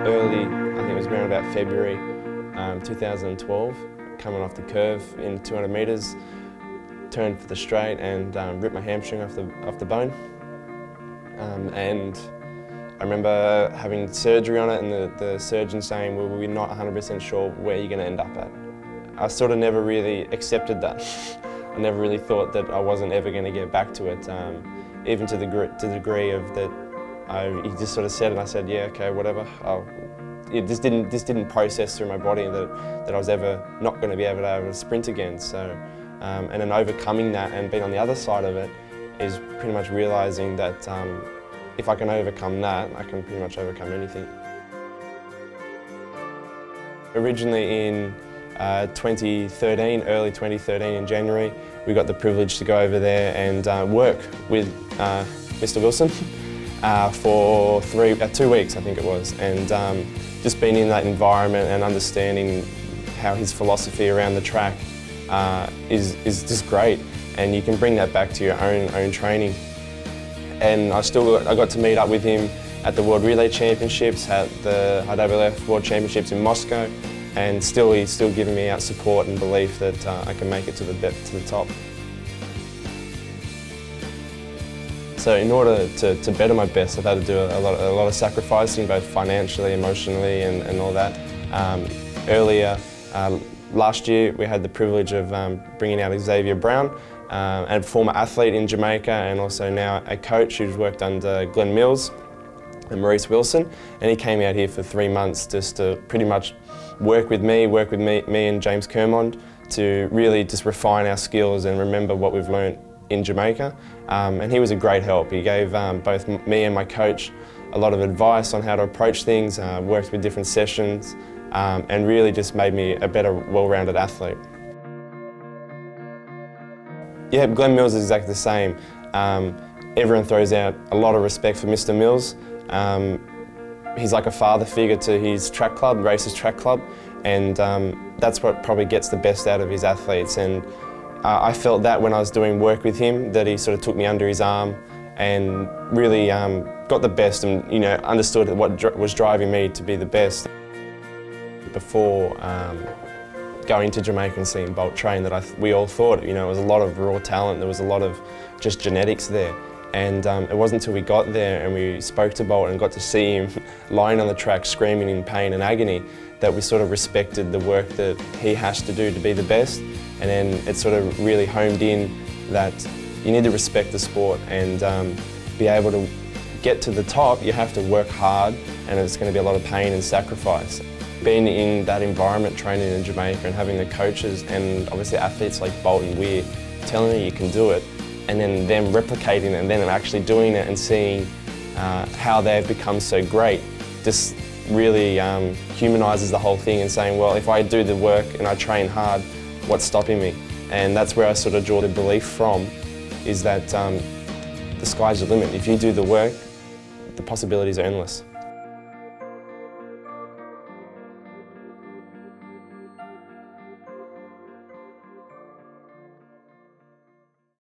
early, I think it was around about February 2012, coming off the curve in 200 metres, turned for the straight and ripped my hamstring off the bone. And I remember having surgery on it and the surgeon saying, well, we're not 100% sure where you're going to end up at. I sort of never really accepted that. I never really thought that I wasn't ever going to get back to it, even to the degree of that. He just sort of said, and I said, yeah, okay, whatever. This didn't process through my body that I was ever not going to be able to sprint again. So, and then overcoming that and being on the other side of it is pretty much realising that if I can overcome that, I can pretty much overcome anything. Originally in 2013, early 2013 in January, we got the privilege to go over there and work with Mr. Wilson for 2 weeks, I think it was, and just being in that environment and understanding how his philosophy around the track is just great, and you can bring that back to your own training. And I got to meet up with him at the World Relay Championships, at the IWF World Championships in Moscow, and he's still giving me out support and belief that I can make it to the top. So in order to better my best, I've had to do a lot of sacrificing, both financially, emotionally, and all that. Earlier, last year, we had the privilege of bringing out Xavier Brown, a former athlete in Jamaica and also now a coach who's worked under Glenn Mills and Maurice Wilson, and he came out here for 3 months just to pretty much work with me and James Kermond to really just refine our skills and remember what we've learned in Jamaica. And he was a great help. He gave both me and my coach a lot of advice on how to approach things, worked with different sessions, and really just made me a better, well-rounded athlete. Yeah, Glenn Mills is exactly the same. Everyone throws out a lot of respect for Mr. Mills. He's like a father figure to his track club, Races Track Club, and that's what probably gets the best out of his athletes. And I felt that when I was doing work with him, that he sort of took me under his arm and really got the best and understood what was driving me to be the best. Before going to Jamaica and seeing Bolt train, that we all thought it was a lot of raw talent, there was a lot of just genetics there. And it wasn't until we got there and we spoke to Bolt and got to see him lying on the track screaming in pain and agony that we sort of respected the work that he has to do to be the best. And then it sort of really homed in that you need to respect the sport and be able to get to the top. You have to work hard, and it's going to be a lot of pain and sacrifice. Being in that environment, training in Jamaica and having the coaches and obviously athletes like Bolt and Weir telling you you can do it, and then them replicating it and then actually doing it and seeing how they've become so great just really humanises the whole thing and saying, well, if I do the work and I train hard, what's stopping me? And that's where I sort of draw the belief from, is that the sky's the limit. If you do the work, the possibilities are endless.